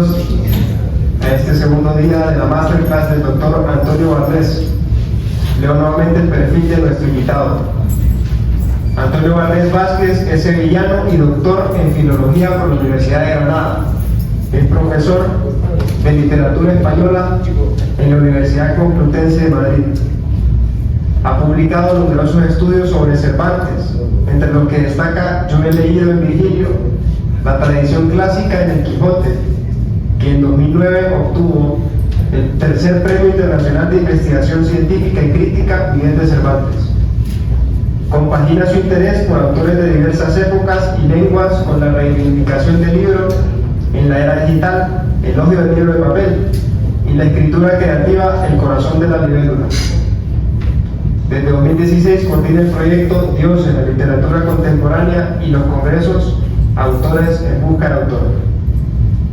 bienvenidos a este segundo día de la Masterclass del Dr. Antonio Barnés. Leo nuevamente el perfil de nuestro invitado. Antonio Barnés Vázquez es sevillano y doctor en Filología por la Universidad de Granada. Es profesor de Literatura Española en la Universidad Complutense de Madrid. Ha publicado numerosos estudios sobre Cervantes, entre los que destaca Yo he leído en Virgilio, la tradición clásica en el Quijote, que en 2009 obtuvo el tercer Premio Internacional de Investigación Científica y Crítica Miguel de Cervantes. Compagina su interés por autores de diversas épocas y lenguas con la reivindicación del libro en la era digital, elogio del libro de papel, y la escritura creativa, el corazón de la libélula. Desde 2016 coordina el proyecto Dios en la literatura contemporánea y los congresos Autores en Busca del Autor.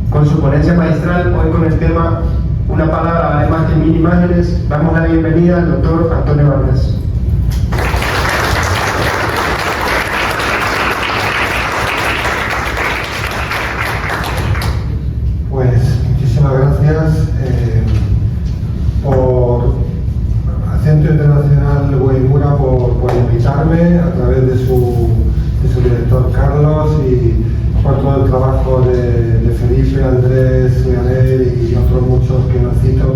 Con su ponencia magistral, hoy con el tema Una palabra vale más que 1000 imágenes, damos la bienvenida al doctor Antonio Barnés. Pues muchísimas gracias por Centro Internacional Weiwura por invitarme a través de su director Carlos y por todo el trabajo de Felipe, Andrés, Leonel y otros muchos que no cito,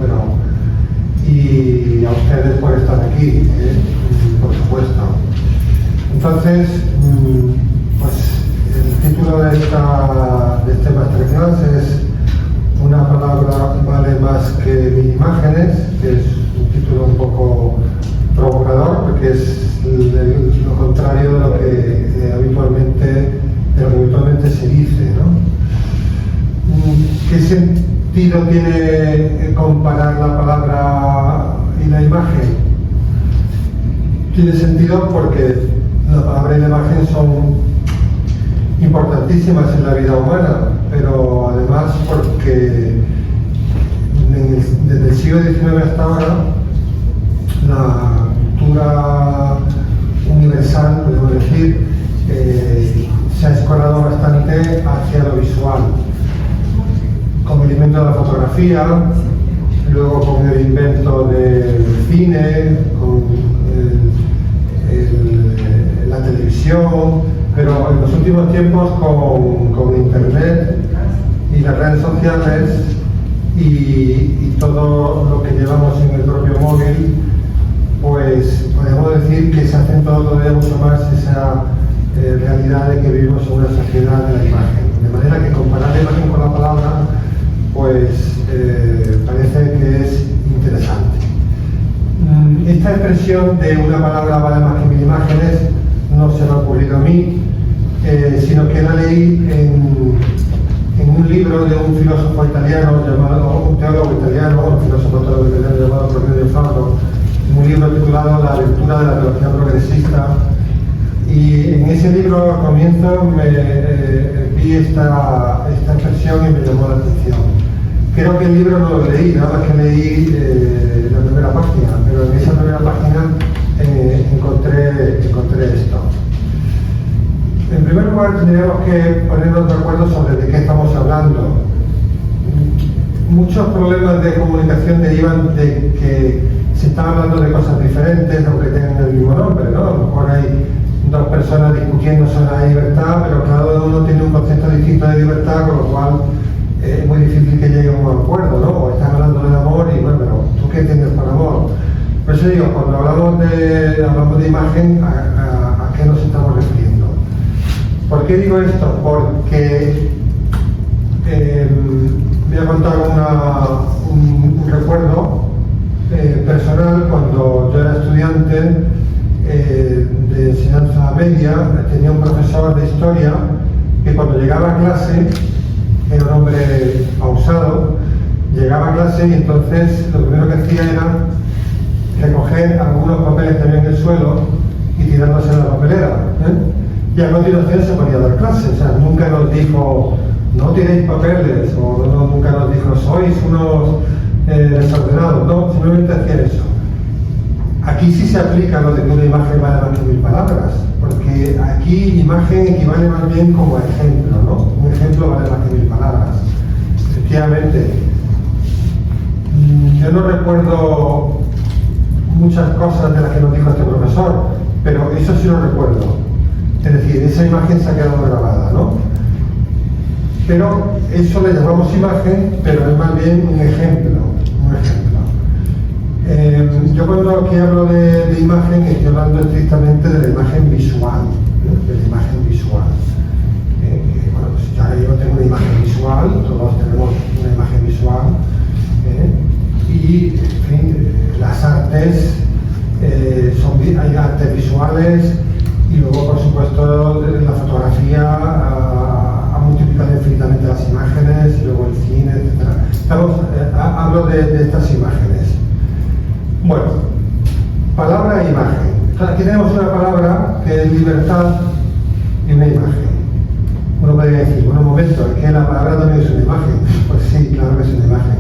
y a ustedes por estar aquí, por supuesto. Entonces, pues el título de este masterclass es Una palabra vale más que 1000 imágenes, que es un título un poco provocador porque es lo contrario de lo que habitualmente se dice, ¿no? ¿Qué sentido tiene comparar la palabra y la imagen? Tiene sentido porque la palabra y la imagen son importantísimas en la vida humana, pero además porque desde el siglo XIX hasta ahora la cultura universal, podemos decir, se ha escorado bastante hacia lo visual, con el invento de la fotografía, luego con el invento del cine, con la televisión, pero en los últimos tiempos con internet y las redes sociales y todo lo que llevamos en el propio móvil, pues podemos decir que se ha acentuado todavía mucho más esa realidad de que vivimos en una sociedad de la imagen. De manera que comparar la imagen con la palabra, pues parece que es interesante. Esta expresión de una palabra vale más que 1000 imágenes no se me ha ocurrido a mí, sino que la leí en un libro de un filósofo italiano llamado, un teólogo italiano, un filósofo teólogo italiano llamado Cornelio Fabro, un libro titulado La lectura de la teología progresista, y en ese libro al comienzo vi esta expresión y me llamó la atención. Creo que el libro no lo leí, nada más que leí la primera página, pero en esa primera página encontré esto. En primer lugar, tenemos que ponernos de acuerdo sobre de qué estamos hablando. Muchos problemas de comunicación derivan de que se está hablando de cosas diferentes, aunque tengan el mismo nombre, ¿no? A lo mejor hay dos personas discutiendo sobre la libertad, pero cada uno tiene un concepto distinto de libertad, con lo cual es muy difícil que llegue a un acuerdo, ¿no? O están hablando del amor y bueno, pero ¿tú qué entiendes por amor? Por eso digo, cuando hablamos de imagen, ¿a qué nos estamos refiriendo? ¿Por qué digo esto? Porque voy a contar un recuerdo personal. Cuando yo era estudiante de enseñanza media, tenía un profesor de historia que cuando llegaba a clase, era un hombre pausado, llegaba a clase y entonces lo primero que hacía era recoger algunos papeles que había en el suelo y tirarlos en la papelera, y a continuación se ponía a dar clase. O sea, nunca nos dijo no tiréis papeles, o nunca nos dijo sois unos desordenados, no, simplemente hacían eso. Aquí sí se aplica lo de que una imagen vale más que 1000 palabras, porque aquí imagen equivale más bien como ejemplo, ¿no? Un ejemplo vale más que 1000 palabras. efectivamente. Yo no recuerdo muchas cosas de las que nos dijo este profesor, pero eso sí lo recuerdo. Es decir, esa imagen se ha quedado grabada, ¿no? Pero eso le llamamos imagen, pero es más bien un ejemplo. Yo cuando aquí hablo de imagen estoy hablando estrictamente de la imagen visual, ¿no? De la imagen visual. Bueno, pues ya yo tengo una imagen visual, todos tenemos una imagen visual, y en fin, las artes, hay artes visuales, y luego por supuesto la fotografía ha multiplicado infinitamente las imágenes, y luego el cine, etc. Hablo de estas imágenes. Bueno, palabra e imagen. Aquí tenemos una palabra que es libertad y una imagen. Uno podría decir, bueno, un momento, es que la palabra también es una imagen. Pues sí, claro que es una imagen.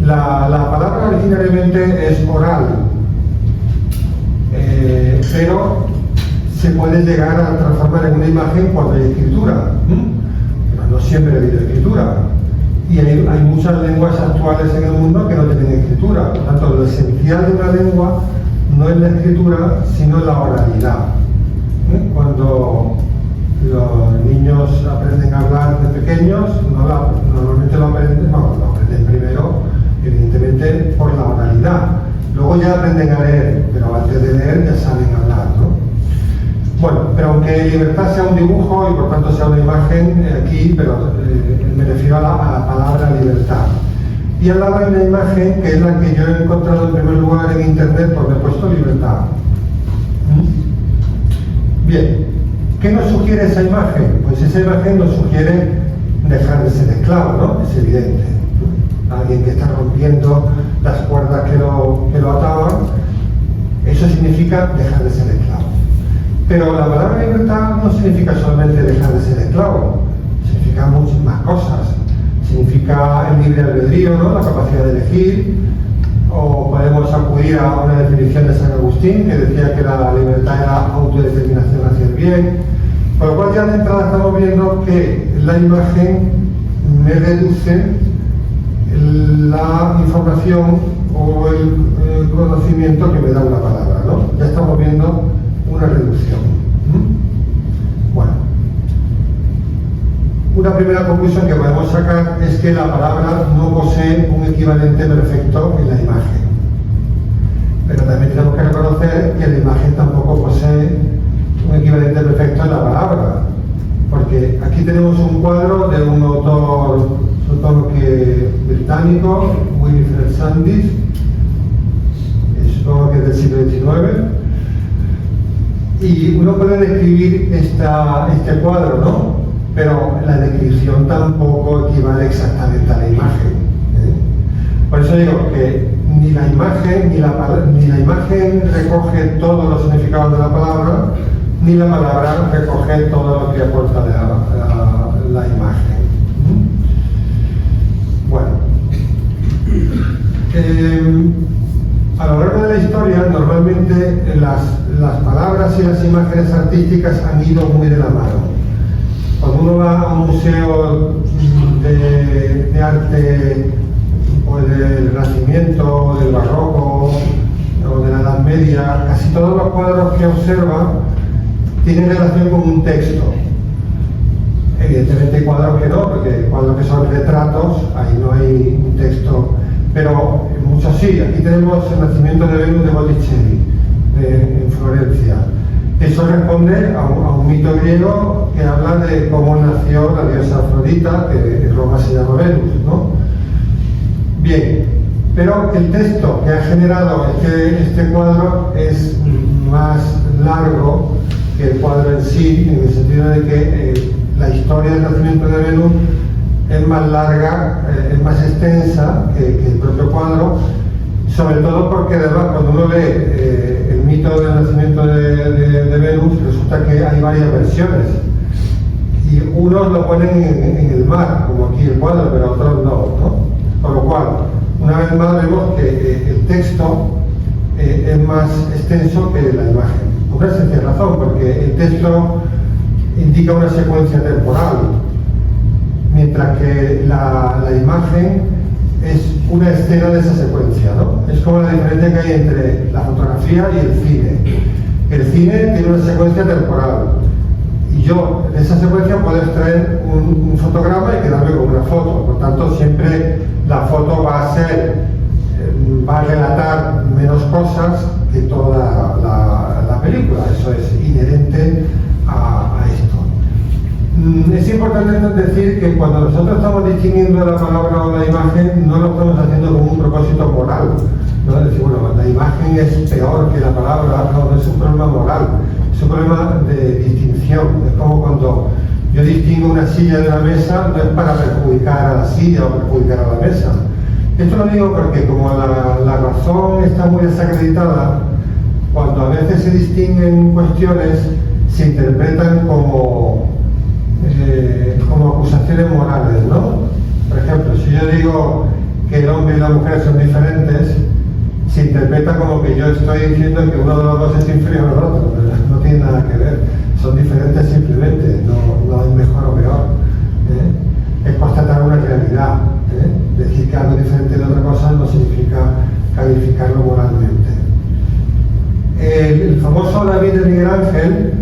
La palabra originariamente es oral, pero se puede llegar a transformar en una imagen cuando hay escritura. Pero no siempre ha habido escritura. Y hay muchas lenguas actuales en el mundo que no tienen escritura. Por tanto, lo esencial de una lengua no es la escritura, sino la oralidad. Cuando los niños aprenden a hablar de pequeños, normalmente lo aprenden primero, evidentemente, por la oralidad. Luego ya aprenden a leer, pero antes de leer ya saben hablar, ¿no? Bueno, pero aunque libertad sea un dibujo y por tanto sea una imagen aquí, pero me refiero a la palabra libertad. Y al lado hay una imagen que es la que yo he encontrado en primer lugar en internet, porque he puesto libertad. Bien, ¿qué nos sugiere esa imagen? Pues esa imagen nos sugiere dejar de ser esclavo, ¿no? Es evidente. Alguien que está rompiendo las cuerdas que lo ataban, eso significa dejar de ser esclavo. Pero la palabra libertad no significa solamente dejar de ser esclavo, significa muchas más cosas. Significa el libre albedrío, ¿no? La capacidad de elegir, o podemos acudir a una definición de San Agustín que decía que la libertad era autodeterminación hacia el bien. Por lo cual ya de entrada estamos viendo que la imagen me reduce la información o el conocimiento que me da una palabra, ¿no? Ya estamos viendo una reducción. Bueno, una primera conclusión que podemos sacar es que la palabra no posee un equivalente perfecto en la imagen. Pero también tenemos que reconocer que la imagen tampoco posee un equivalente perfecto en la palabra. Porque aquí tenemos un cuadro de un autor, británico, Winifred Sandys, supongo que es del siglo XIX. Y uno puede describir este cuadro, ¿no? Pero la descripción tampoco equivale exactamente a la imagen. Por eso digo que ni la imagen recoge todos los significados de la palabra, ni la palabra recoge todo lo que aporta la imagen. Bueno. A lo largo de la historia, normalmente las palabras y las imágenes artísticas han ido muy de la mano. Cuando uno va a un museo de arte pues del Renacimiento, del Barroco o de la Edad Media, casi todos los cuadros que observa tienen relación con un texto. Evidentemente hay cuadros que no, porque cuadros que son retratos, ahí no hay un texto. Pero muchos sí. Aquí tenemos el nacimiento de Venus de Botticelli en Florencia. Eso responde a un mito griego que habla de cómo nació la diosa Afrodita, que en Roma se llama Venus, ¿no? Bien, pero el texto que ha generado este cuadro es más largo que el cuadro en sí, en el sentido de que la historia del nacimiento de Venus es más larga, es más extensa que el propio cuadro, sobre todo porque además cuando uno ve el mito del nacimiento de Venus, resulta que hay varias versiones. Y unos lo ponen en el mar, como aquí el cuadro, pero otros no. Con lo cual, una vez más vemos que el texto es más extenso que la imagen. Por una sencilla razón, porque el texto indica una secuencia temporal, mientras que la imagen imagen es una escena de esa secuencia, ¿no? Es como la diferencia que hay entre la fotografía y el cine. El cine tiene una secuencia temporal y yo en esa secuencia puedo extraer un fotograma y quedarme con una foto. Por tanto, siempre la foto va a relatar menos cosas que toda la película. Eso es inherente a esto. Es importante decir que cuando nosotros estamos distinguiendo la palabra o la imagen, no lo estamos haciendo con un propósito moral, ¿no? Es decir, bueno, la imagen es peor que la palabra, no, es un problema moral, es un problema de distinción. Es como cuando yo distingo una silla de una mesa, no es para perjudicar a la silla o perjudicar a la mesa. Esto lo digo porque como la razón está muy desacreditada, cuando a veces se distinguen cuestiones, se interpretan como acusaciones morales, ¿no? Por ejemplo, si yo digo que el hombre y la mujer son diferentes, se interpreta como que yo estoy diciendo que uno de los dos es inferior al otro, ¿verdad? No tiene nada que ver, son diferentes simplemente, no es mejor o peor, ¿eh? Es constatar una realidad, ¿eh? Decir que algo diferente de otra cosa no significa calificarlo moralmente. El famoso David de Miguel Ángel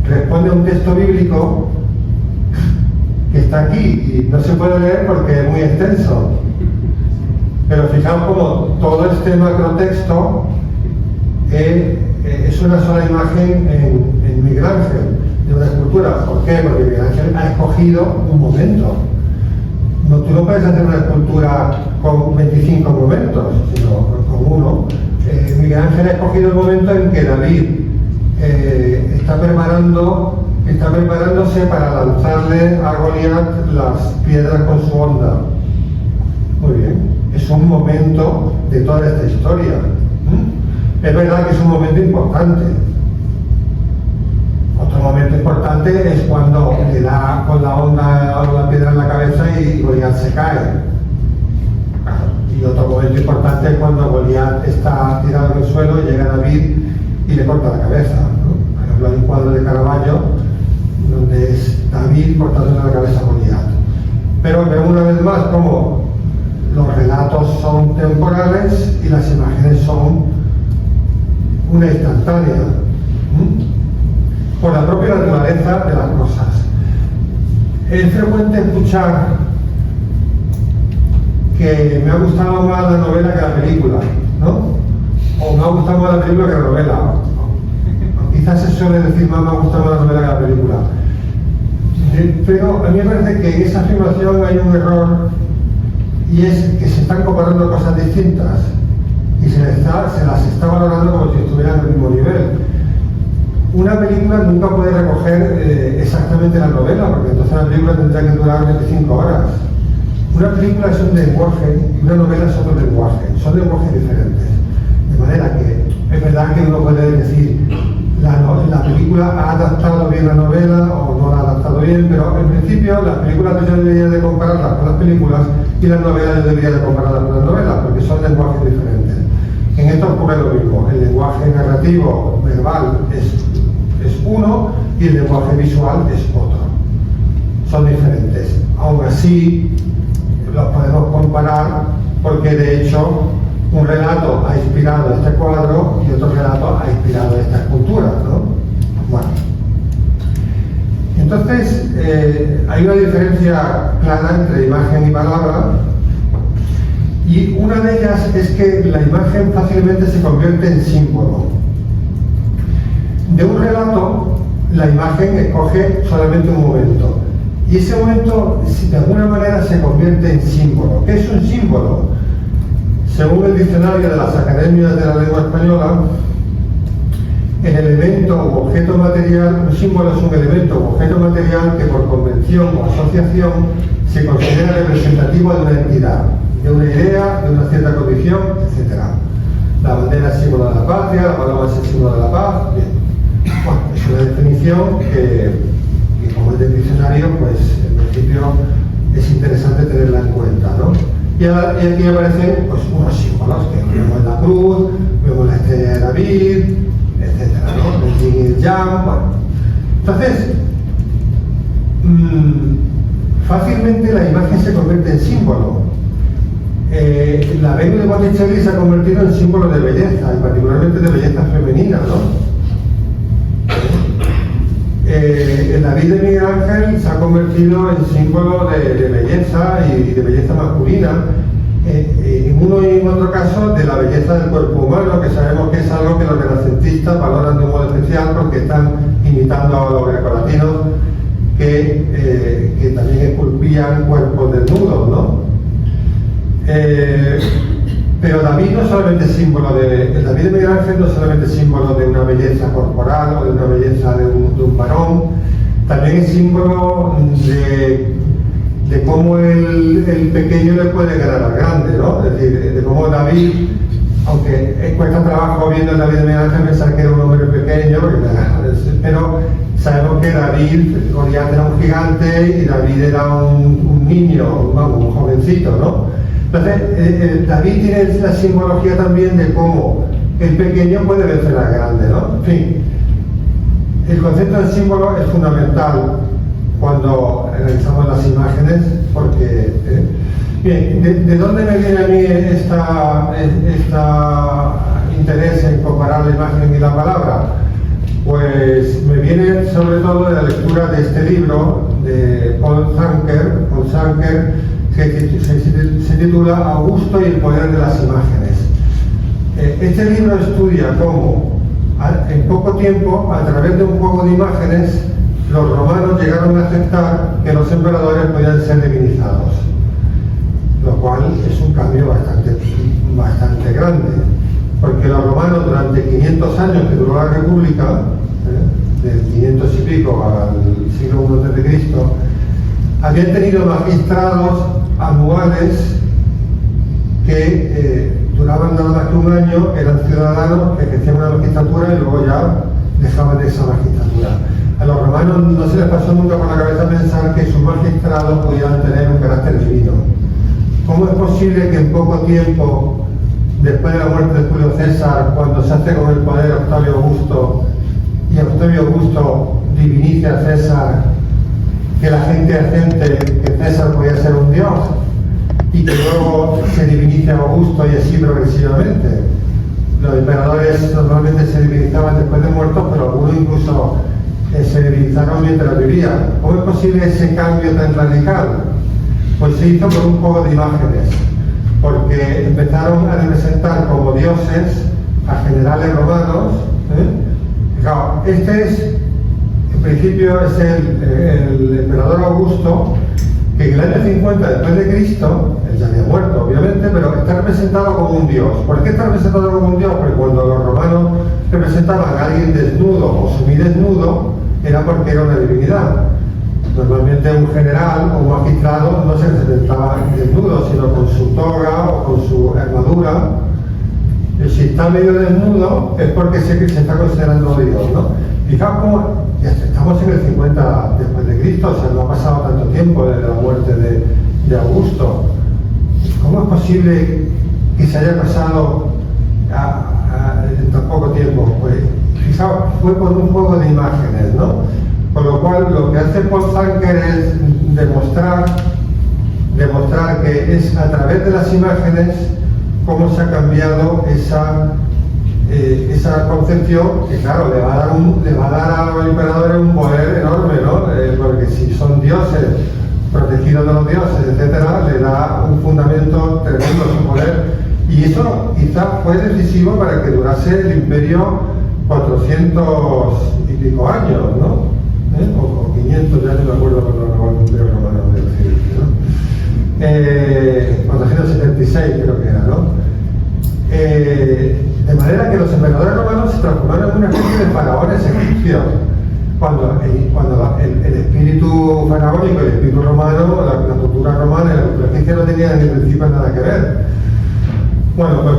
responde a un texto bíblico que está aquí y no se puede leer porque es muy extenso. Pero fijaos como todo este macrotexto es una sola imagen en Miguel Ángel, de una escultura. ¿Por qué? Porque Miguel Ángel ha escogido un momento. No, tú no puedes hacer una escultura con 25 momentos, sino con uno. Miguel Ángel ha escogido el momento en que David está preparándose para lanzarle a Goliat las piedras con su honda. Muy bien, es un momento de toda esta historia. Es verdad que es un momento importante. Otro momento importante es cuando le da con la honda o la piedra en la cabeza y Goliat se cae. Y otro momento importante es cuando Goliat está tirado en el suelo y llega David y le corta la cabeza, ¿no? Por ejemplo, hay un cuadro de Caravaggio donde es David cortándole la cabeza a Goliat. Pero vemos una vez más cómo los relatos son temporales y las imágenes son una instantánea, por la propia naturaleza de las cosas. Es frecuente escuchar que me ha gustado más la novela que la película, ¿no? O me ha gustado más la película que la novela. O quizás se suele decir más me ha gustado más la novela que la película. Pero a mí me parece que en esa afirmación hay un error, y es que se están comparando cosas distintas y se las está valorando como si estuvieran al mismo nivel. Una película nunca puede recoger exactamente la novela, porque entonces la película tendría que durar 25 horas. Una película es un lenguaje y una novela es otro lenguaje, son lenguajes diferentes. De manera que es verdad que uno puede decir la película ha adaptado bien la novela o no la ha adaptado bien, pero en principio las películas yo debería de compararlas con las películas y las novelas yo debería de compararlas con las novelas, porque son lenguajes diferentes. En esto ocurre lo mismo, el lenguaje narrativo verbal es uno y el lenguaje visual es otro. Son diferentes. Aún así, los podemos comparar porque de hecho un relato ha inspirado este cuadro y otro relato ha inspirado esta escultura, ¿no? Bueno. Entonces, hay una diferencia clara entre imagen y palabra, y una de ellas es que la imagen fácilmente se convierte en símbolo. De un relato, la imagen escoge solamente un momento, y ese momento de alguna manera se convierte en símbolo. ¿Qué es un símbolo? Según el diccionario de las Academias de la Lengua Española, el elemento o objeto material, un símbolo es un elemento o objeto material que por convención o asociación se considera representativo de una entidad, de una idea, de una cierta condición, etc. La bandera es símbolo de la patria, la paloma es el símbolo de la paz. Bien. Bueno, es una definición que como es del diccionario, pues en principio es interesante tenerla en cuenta, ¿no? Y aquí aparecen pues, unos símbolos, que vemos la cruz, vemos la estrella de David, etc., ¿no? El yin y el yang, bueno. Entonces, fácilmente la imagen se convierte en símbolo. La Venus de Botticelli se ha convertido en símbolo de belleza, y particularmente de belleza femenina, ¿no? El David de Miguel Ángel se ha convertido en símbolo de belleza y de belleza masculina, en uno y en otro caso de la belleza del cuerpo humano, que sabemos que es algo que los renacentistas valoran de un modo especial porque están imitando a los grecolatinos que también esculpían cuerpos desnudos, ¿no? Pero David no solamente es símbolo el David de Miguel Ángel no solamente es símbolo de una belleza corporal o de una belleza de un varón, también es símbolo de cómo el pequeño le puede ganar al grande, ¿no? Es decir, de cómo David, aunque cuesta trabajo viendo el David de Miguel Ángel pensar que era un hombre pequeño, pero sabemos que David, Goliat era un gigante y David era un niño, un jovencito, ¿no? Entonces, David tiene la simbología también de cómo el pequeño puede vencer al grande, ¿no? En fin, el concepto del símbolo es fundamental cuando analizamos las imágenes, porque... Bien, ¿de dónde me viene a mí este interés en comparar la imagen y la palabra? Pues me viene sobre todo de la lectura de este libro de Paul Sanker, que se titula Augusto y el poder de las imágenes. Este libro estudia cómo en poco tiempo, a través de un juego de imágenes, los romanos llegaron a aceptar que los emperadores podían ser divinizados, lo cual es un cambio bastante grande, porque los romanos durante 500 años que duró la República, del 500 y pico al siglo I a.C., habían tenido magistrados anuales que duraban nada más que un año, eran ciudadanos que ejercían una magistratura y luego ya dejaban de esa magistratura. A los romanos no se les pasó nunca por la cabeza pensar que sus magistrados pudieran tener un carácter divino. ¿Cómo es posible que en poco tiempo, después de la muerte de Julio César, cuando se hace con el poder Octavio Augusto, y Octavio Augusto divinice a César, que la gente asiente que César podía ser un dios, y que luego se divinice a Augusto y así progresivamente? Los emperadores normalmente se divinizaban después de muertos, pero algunos incluso se divinizaron mientras vivían. ¿Cómo es posible ese cambio tan radical? Pues se hizo por un juego de imágenes, porque empezaron a representar como dioses a generales romanos. Claro, en principio es el emperador Augusto, que en el año 50 después de Cristo, él ya había muerto obviamente, pero está representado como un dios. ¿Por qué está representado como un dios? Porque cuando los romanos representaban a alguien desnudo o semidesnudo, era porque era una divinidad. Normalmente un general o un magistrado no se representaba desnudo, sino con su toga o con su armadura. Y si está medio desnudo es porque se está considerando Dios, ¿no? Fijaos cómo ya estamos en el 50 después de Cristo, o sea, no ha pasado tanto tiempo desde la muerte de Augusto. ¿Cómo es posible que se haya pasado en tan poco tiempo? Pues fijaos, fue por un juego de imágenes, ¿no? Con lo cual, lo que hace Paul Sanker es demostrar que es a través de las imágenes cómo se ha cambiado esa concepción, que claro, le va a dar a los emperadores un poder enorme, ¿no? Porque si son dioses, protegidos de los dioses, etcétera, le da un fundamento tremendo a su poder. Y eso quizás fue decisivo para que durase el imperio 400 y pico años, ¿no? O 500, ya no me acuerdo cuando acabó el imperio romano de Occidente, ¿no? 476 creo que era, ¿no? De manera que los emperadores romanos se transformaron en una especie de faraones egipcios, cuando el espíritu faraónico y el espíritu romano, la cultura romana y la cultura egipcia no tenían en principio nada que ver. Bueno, pues,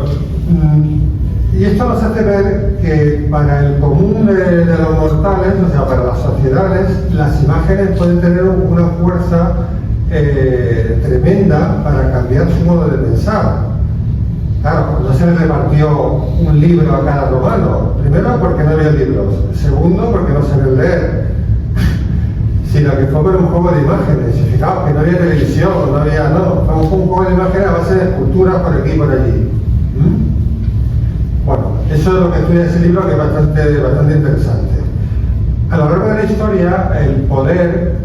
y esto nos hace ver que para el común de los mortales, o sea, para las sociedades, las imágenes pueden tener una fuerza tremenda para cambiar su modo de pensar. Claro, no se le repartió un libro a cada romano. Primero, porque no había libros. Segundo, porque no sabían leer. sino que fue por un juego de imágenes. Y fijaos que no había televisión, fue un juego de imágenes a base de esculturas por aquí y por allí. Bueno, eso es lo que estudia ese libro, que es bastante interesante. A lo largo de la historia, el poder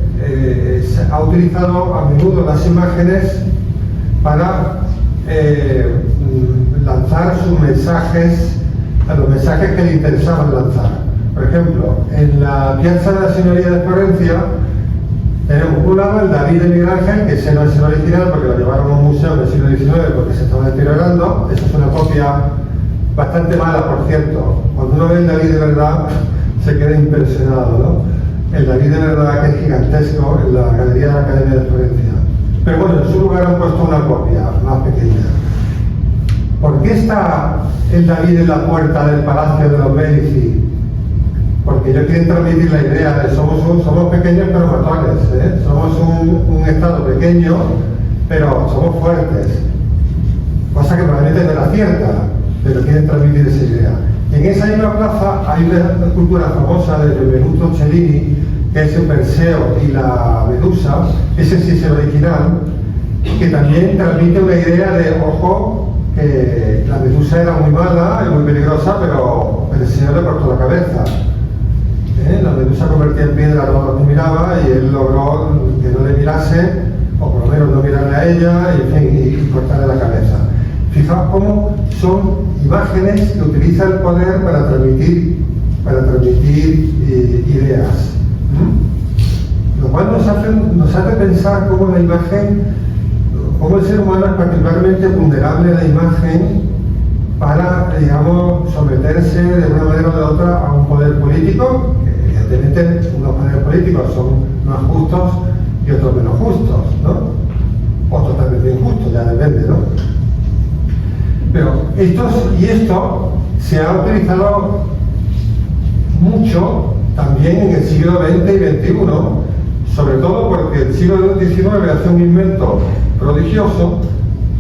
ha utilizado a menudo las imágenes para lanzar sus mensajes, a los mensajes que le interesaban lanzar. Por ejemplo, en la Piazza de la Signoria de Florencia tenemos un lado el David de Miguel Ángel, que ese no es el original porque lo llevaron a un museo del siglo XIX porque se estaba deteriorando. Esa es una copia bastante mala, por cierto. Cuando uno ve el David de verdad se queda impresionado, ¿no? El David de verdad, que es gigantesco, en la Galería de la Academia de Florencia. Pero bueno, en su lugar han puesto una copia más pequeña. ¿Por qué está el David en la puerta del Palacio de los Medici? Porque ellos quieren transmitir la idea de somos pequeños pero matones, ¿eh? Somos un estado pequeño, pero somos fuertes. Cosa que probablemente no era cierta, pero quieren transmitir esa idea. Y en esa misma plaza hay una escultura famosa de Benvenuto Cellini, que es el Perseo y la Medusa, ese sí es el original, que también transmite una idea de, ojo, que la Medusa era muy mala y muy peligrosa, pero el Señor le cortó la cabeza. La Medusa convertía en piedra a todos los que miraba y él logró que no le mirase, o por lo menos no mirarle a ella, y cortarle la cabeza. Fijaos cómo son imágenes que utiliza el poder para transmitir ideas. Lo cual nos hace pensar cómo la imagen, cómo el ser humano es particularmente vulnerable a la imagen para, digamos, someterse de una manera o de otra a un poder político, que evidentemente unos poderes políticos son más justos y otros menos justos, ¿no? O totalmente injustos, ya depende, ¿no? Pero esto se ha utilizado mucho también en el siglo XX y XXI, sobre todo porque el siglo XIX hace un invento prodigioso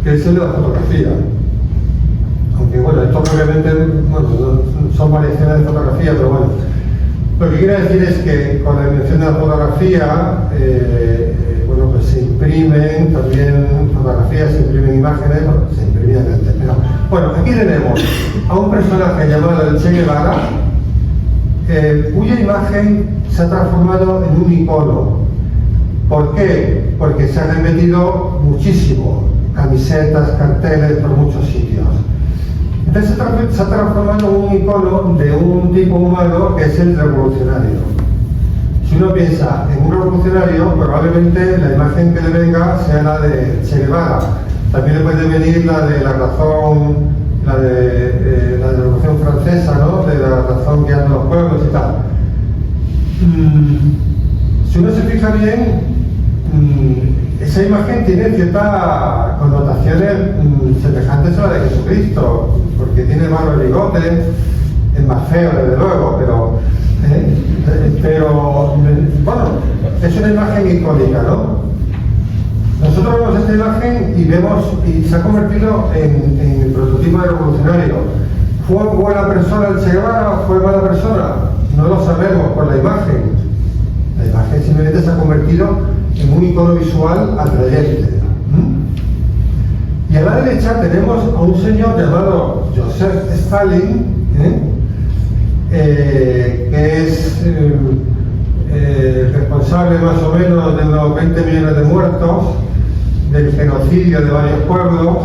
que es el de la fotografía. Aunque bueno, esto obviamente son variaciones de fotografía, pero bueno. Lo que quiero decir es que con la invención de la fotografía, pues se imprimen también fotografías, se imprimen imágenes, se imprimían antes. Pero, bueno, aquí tenemos a un personaje llamado el Che Guevara, cuya imagen se ha transformado en un icono. ¿Por qué? Porque se ha repetido muchísimo, camisetas, carteles por muchos sitios. Entonces se ha transformado en un icono de un tipo humano que es el revolucionario. Si uno piensa en un revolucionario, probablemente la imagen que le venga sea la de Che Guevara. También le puede venir la de la razón, la de la Revolución Francesa, ¿no? De la razón guiando los pueblos y tal. Si uno se fija bien, esa imagen tiene ciertas connotaciones semejantes a la de Jesucristo, porque tiene barba y bigote, es más feo desde luego, pero bueno, es una imagen icónica, ¿no? Nosotros vemos esta imagen y se ha convertido en el prototipo de revolucionario. ¿Fue buena persona el Che Guevara o fue mala persona? No lo sabemos por la imagen. La imagen simplemente se ha convertido en un icono visual atrayente. Y a la derecha tenemos a un señor llamado Joseph Stalin, que es responsable más o menos de unos 20 millones de muertos, del genocidio de varios pueblos,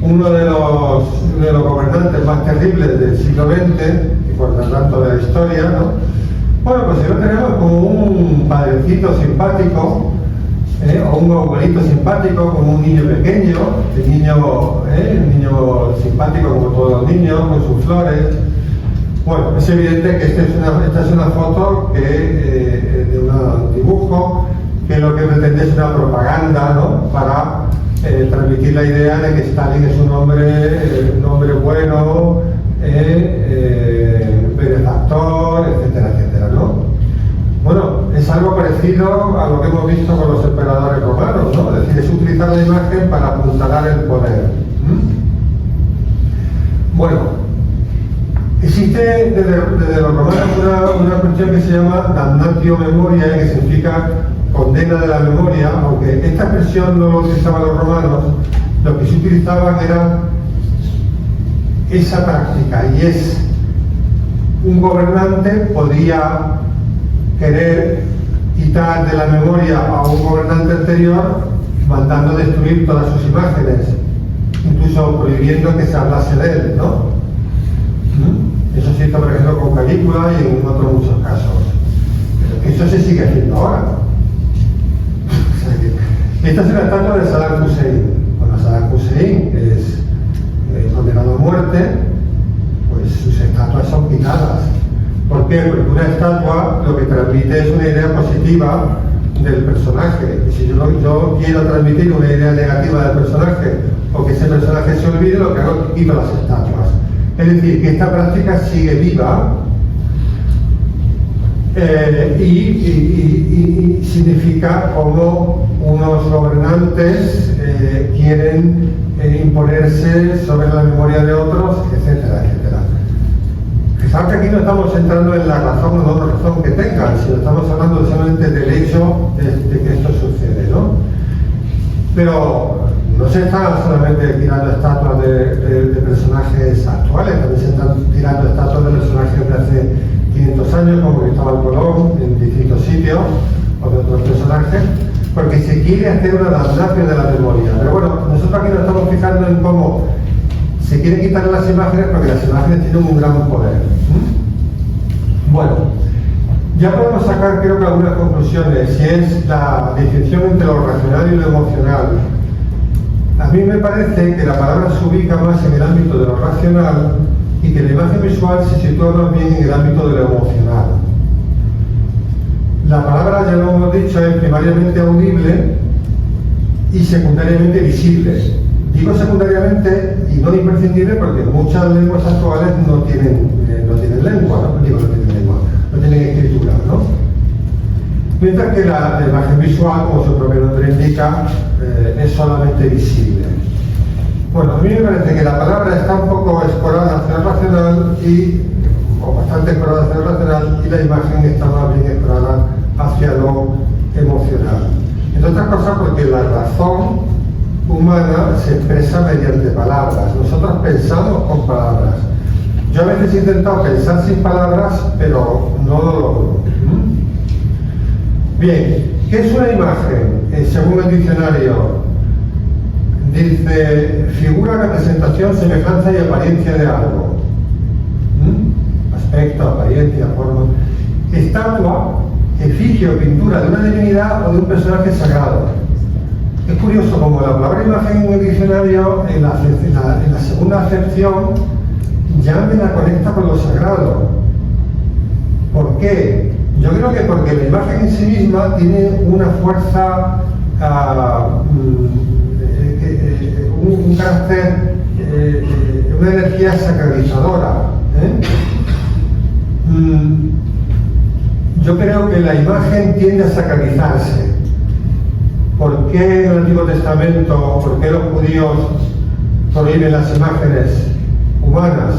uno de los gobernantes más terribles del siglo XX y por lo tanto de la historia, ¿no? Bueno, pues si lo tenemos como un padrecito simpático, o un abuelito simpático, como un niño pequeño, un niño simpático como todos los niños, con sus flores. Bueno, es evidente que esta es una foto de un dibujo que lo que pretende es una propaganda, ¿no? Para transmitir la idea de que Stalin es un hombre bueno, benefactor, etcétera, etcétera, ¿no? Bueno, es algo parecido a lo que hemos visto con los emperadores romanos, ¿no? Es decir, es utilizar la imagen para apuntalar el poder. Bueno, Existe desde los romanos una cuestión que se llama damnatio memoriae, que significa condena de la memoria, aunque esta expresión no lo utilizaban los romanos, lo que se utilizaban era esa práctica, y es un gobernante podía querer quitar de la memoria a un gobernante anterior mandando destruir todas sus imágenes, incluso prohibiendo que se hablase de él, ¿no? Eso se hizo, por ejemplo, con Calígula y en otros muchos casos. Pero eso se sigue haciendo ahora. Esta es una estatua de Saddam Hussein. Bueno, Saddam Hussein es condenado a muerte, pues sus estatuas son quitadas. ¿Por qué? Porque una estatua lo que transmite es una idea positiva del personaje. Y si yo quiero transmitir una idea negativa del personaje o que ese personaje se olvide, lo que hago es quito las estatuas. Es decir, que esta práctica sigue viva y significa como unos gobernantes quieren imponerse sobre la memoria de otros, etcétera, etcétera. Fijaos que aquí no estamos entrando en la razón o no razón que tengan, sino estamos hablando solamente del hecho de que esto sucede, ¿no? Pero no se están solamente tirando estatuas de personajes actuales, también se están tirando estatuas de personajes de hace 500 años, como Cristóbal Colón, en distintos sitios, o de otros personajes, porque se quiere hacer una damnación de la memoria. Pero bueno, nosotros aquí nos estamos fijando en cómo se quieren quitar las imágenes, porque las imágenes tienen un gran poder. Bueno, ya podemos sacar, creo que, algunas conclusiones, si es la distinción entre lo racional y lo emocional. A mí me parece que la palabra se ubica más en el ámbito de lo racional y que la imagen visual se sitúa más bien en el ámbito de lo emocional. La palabra, ya lo hemos dicho, es primariamente audible y secundariamente visible. Digo secundariamente y no imprescindible porque muchas lenguas actuales no tienen lengua, no tienen escritura, ¿no? Mientras que la imagen visual, como su propio nombre indica, es solamente visible. Bueno, a mí me parece que la palabra está un poco escorada hacia lo racional o bastante escorada hacia lo racional, y la imagen está más bien escorada hacia lo emocional. Entre otras cosas porque la razón humana se expresa mediante palabras. Nosotros pensamos con palabras. Yo a veces he intentado pensar sin palabras, pero no lo logro. Bien, ¿qué es una imagen? Según el diccionario, dice: figura, representación, semejanza y apariencia de algo. Aspecto, apariencia, forma. Estatua, efigie o pintura de una divinidad o de un personaje sagrado. Es curioso como la palabra imagen en el diccionario, en la segunda acepción, ya me la conecta con lo sagrado. ¿Por qué? Yo creo que porque la imagen en sí misma tiene una fuerza, un carácter, una energía sacralizadora. Yo creo que la imagen tiende a sacralizarse. ¿Por qué en el Antiguo Testamento, por qué los judíos prohíben las imágenes humanas?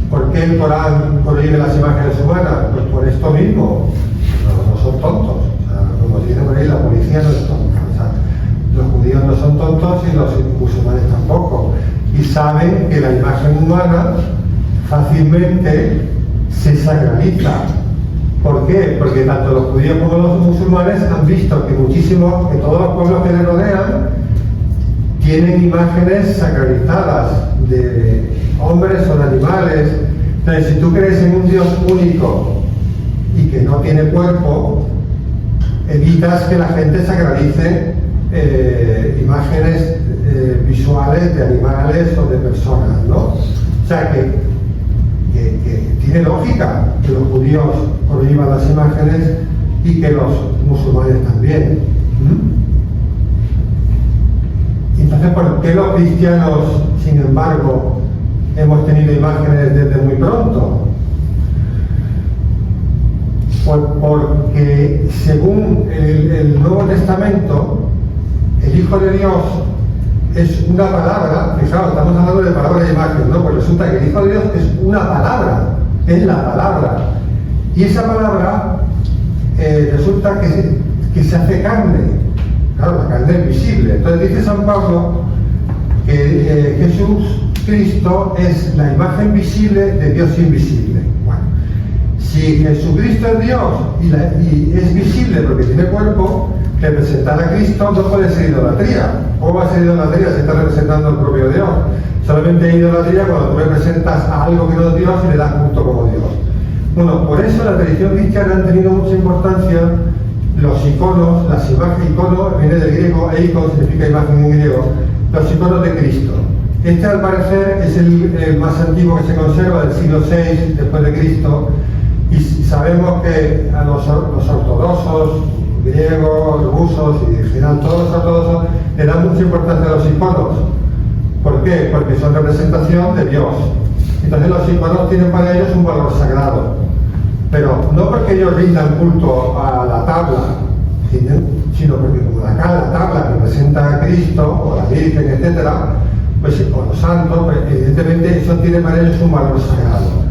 ¿Por qué el Corán prohíbe las imágenes humanas? Pues por esto mismo. No son tontos. O sea, como dice por ahí, la policía no es tonta. O sea, los judíos no son tontos y los musulmanes tampoco. Y saben que la imagen humana fácilmente se sacraliza. ¿Por qué? Porque tanto los judíos como los musulmanes han visto que todos los pueblos que les rodean tienen imágenes sacralizadas de hombres o de animales. Entonces, si tú crees en un Dios único y que no tiene cuerpo, evitas que la gente sacralice imágenes visuales de animales o de personas, ¿no? O sea que tiene lógica que los judíos prohíban las imágenes y que los musulmanes también. Entonces, ¿por qué los cristianos, sin embargo, hemos tenido imágenes desde muy pronto? Porque según el Nuevo Testamento, el Hijo de Dios es una palabra, fijaos, estamos hablando de palabra e imagen, ¿no? Pues resulta que el Hijo de Dios es una palabra, es la palabra. Y esa palabra resulta que se hace carne. Claro, la carne es visible. Entonces dice San Pablo que Jesús, Cristo, es la imagen visible de Dios invisible. Bueno, si Jesucristo es Dios y es visible porque tiene cuerpo, representar a Cristo no puede ser idolatría. ¿Cómo va a ser idolatría si está representando al propio Dios? Solamente hay idolatría cuando tú representas a algo que no es Dios y le das culto como Dios. Bueno, por eso la tradición cristiana ha tenido mucha importancia los iconos, las imágenes, icono viene del griego, eikon significa imagen en griego, los iconos de Cristo. Este al parecer es el más antiguo que se conserva del siglo VI después de Cristo, y sabemos que a los ortodoxos, griegos, rusos y en general todos los ortodoxos le dan mucha importancia a los iconos. ¿Por qué? Porque son representación de Dios. Entonces los iconos tienen para ellos un valor sagrado, pero no porque ellos rindan culto a la tabla, sino porque como la tabla representa a Cristo o a la Virgen, etcétera, pues, o los santos, pues, evidentemente eso tiene para ellos un valor sagrado.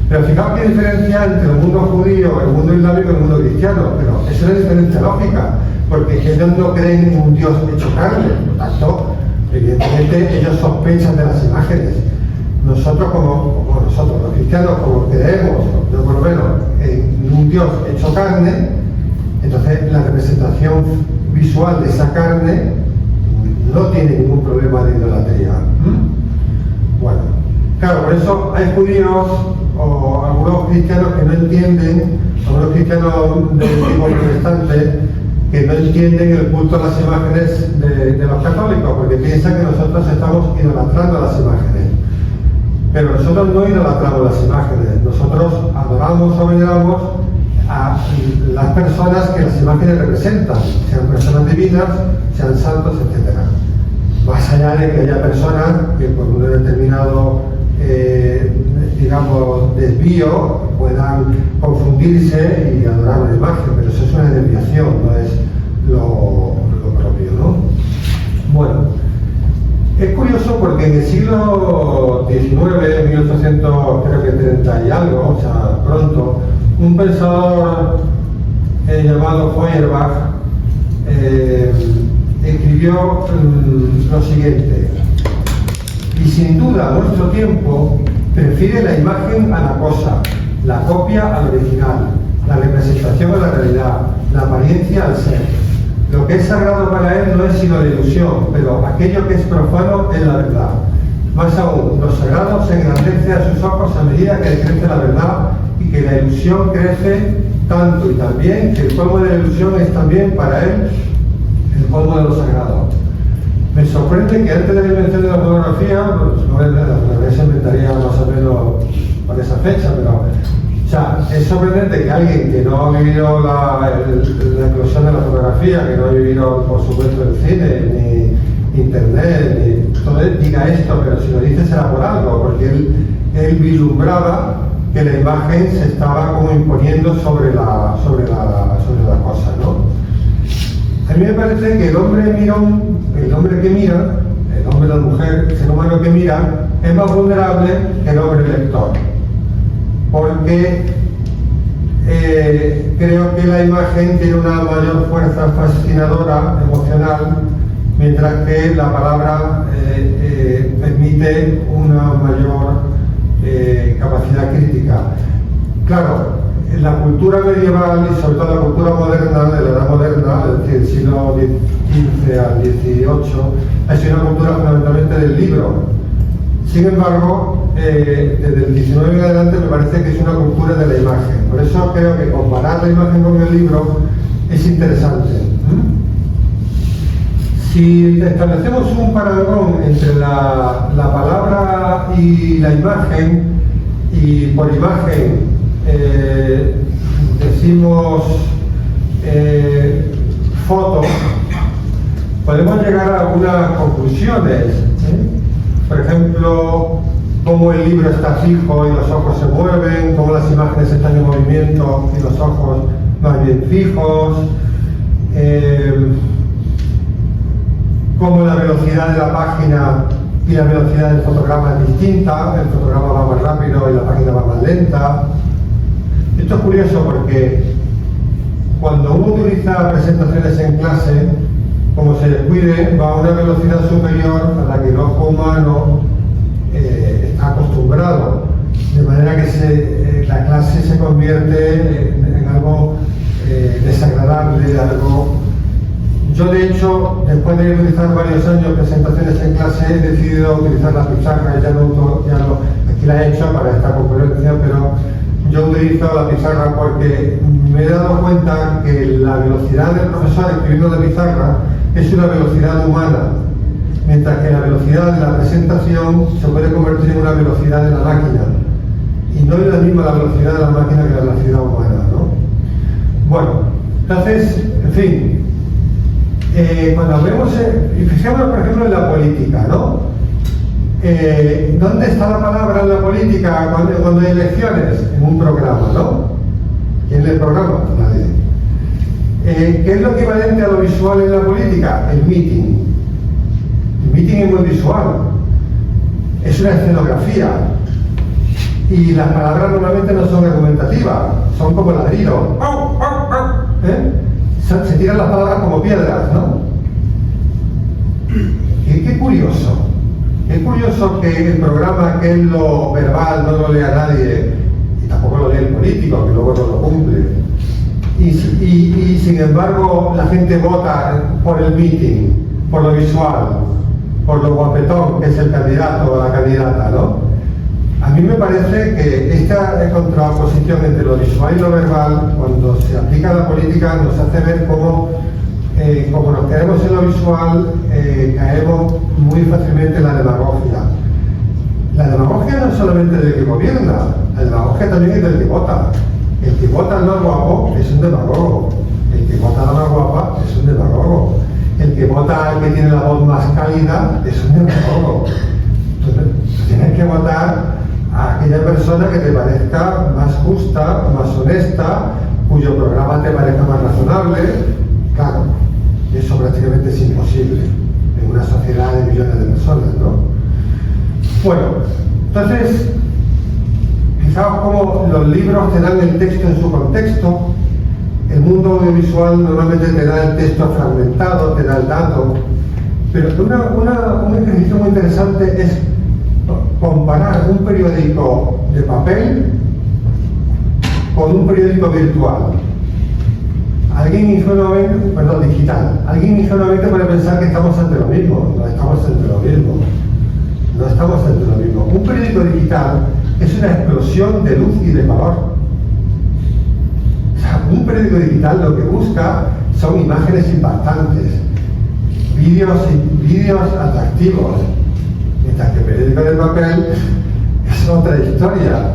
Pero fijaos qué diferencia entre el mundo judío, el mundo islámico y el mundo cristiano, pero es una diferencia lógica, porque ellos no creen en un Dios hecho carne, por tanto, evidentemente ellos sospechan de las imágenes. Nosotros los cristianos, como creemos, yo por lo menos, en un Dios hecho carne, entonces la representación visual de esa carne no tiene ningún problema de idolatría. Bueno, claro, por eso hay judíos o algunos cristianos que no entienden, algunos cristianos del tipo protestante, que no entienden el culto a las imágenes de los católicos, porque piensan que nosotros estamos idolatrando las imágenes. Pero nosotros no idolatramos las imágenes, nosotros adoramos o veneramos a las personas que las imágenes representan, sean personas divinas, sean santos, etc. Más allá de que haya personas que por un determinado, desvío puedan confundirse y adorar la imagen, pero eso es una desviación, no es lo propio, ¿no? Bueno. Es curioso porque en el siglo XIX, 1830 y algo, o sea, pronto, un pensador llamado Feuerbach escribió lo siguiente: y sin duda nuestro tiempo prefiere la imagen a la cosa, la copia al original, la representación a la realidad, la apariencia al ser. Lo que es sagrado para él no es sino la ilusión, pero aquello que es profano es la verdad. Más aún, lo sagrado se engrandece a sus ojos a medida que crece la verdad y que la ilusión crece tanto y también que el colmo de la ilusión es también para él el colmo de lo sagrado. Me sorprende que antes de la invención de la fotografía, pues, se inventaría más o menos por esa fecha, pero es sorprendente que alguien que no ha vivido la eclosión de la fotografía, que no ha vivido, por supuesto, el cine, ni internet, ni todo, diga esto, pero si lo dice será por algo, porque él vislumbraba que la imagen se estaba como imponiendo sobre la cosa, ¿no? A mí me parece que el hombre que mira, el hombre, la mujer, el ser humano que mira, es más vulnerable que el hombre lector. Porque creo que la imagen tiene una mayor fuerza fascinadora, emocional, mientras que la palabra permite una mayor capacidad crítica. Claro, en la cultura medieval y sobre todo la cultura moderna, de la edad moderna, es decir, del siglo XV al XVIII, ha sido una cultura fundamentalmente del libro. Sin embargo, desde el XIX en adelante me parece que es una cultura de la imagen. Por eso creo que comparar la imagen con el libro es interesante. Si establecemos un parangón entre la palabra y la imagen, y por imagen decimos foto, podemos llegar a algunas conclusiones. Por ejemplo, cómo el libro está fijo y los ojos se mueven, cómo las imágenes están en movimiento y los ojos más bien fijos. cómo la velocidad de la página y la velocidad del fotograma es distinta, el fotograma va más rápido y la página va más lenta. Esto es curioso porque cuando uno utiliza presentaciones en clase, como se descuide, va a una velocidad superior a la que el ojo humano está acostumbrado, de manera que la clase se convierte en algo desagradable, algo... Yo, de hecho, después de utilizar varios años presentaciones en clase, he decidido utilizar la pizarra. Aquí la he hecho para esta conferencia, pero yo utilizo la pizarra porque me he dado cuenta que la velocidad del profesor escribiendo de pizarra es una velocidad humana, mientras que la velocidad de la presentación se puede convertir en una velocidad de la máquina. Y no es la misma la velocidad de la máquina que la velocidad humana, ¿no? Bueno, entonces, en fin, cuando vemos, y fijémonos por ejemplo en la política, ¿no? ¿Dónde está la palabra en la política cuando hay elecciones? En un programa, ¿no? ¿Quién lee el programa? Nadie. ¿Qué es lo equivalente a lo visual en la política? El meeting. El meeting es muy visual. Es una escenografía. Y las palabras normalmente no son argumentativas, son como ladridos. Se tiran las palabras como piedras, ¿no? Qué curioso. Es curioso que el programa, que es lo verbal, no lo lea nadie, y tampoco lo lee el político, que luego no lo cumple. Y sin embargo, la gente vota por el meeting, por lo visual, por lo guapetón, que es el candidato o la candidata, ¿no? A mí me parece que esta contraposición entre lo visual y lo verbal, cuando se aplica a la política, nos hace ver cómo, como nos quedamos en lo visual, caemos muy fácilmente en la demagogia. La demagogia no es solamente del que gobierna, la demagogia también es del que vota. El que vota al más guapo es un demagogo, el que vota a la más guapa es un demagogo, el que vota al que tiene la voz más cálida es un demagogo. Entonces, tienes que votar a aquella persona que te parezca más justa, más honesta, cuyo programa te parezca más razonable. Claro, eso prácticamente es imposible en una sociedad de millones de personas, ¿no? Bueno, entonces, fijaos cómo los libros te dan el texto en su contexto. El mundo audiovisual normalmente te da el texto fragmentado, te da el dato. Pero un ejercicio muy interesante es comparar un periódico de papel con un periódico virtual. Digital. Alguien ingenuamente puede pensar que estamos ante lo mismo. No estamos ante lo mismo. No estamos ante lo mismo. Un periódico digital es una explosión de luz y de color. O sea, un periódico digital lo que busca son imágenes impactantes, vídeos atractivos, mientras que el periódico de papel es otra historia.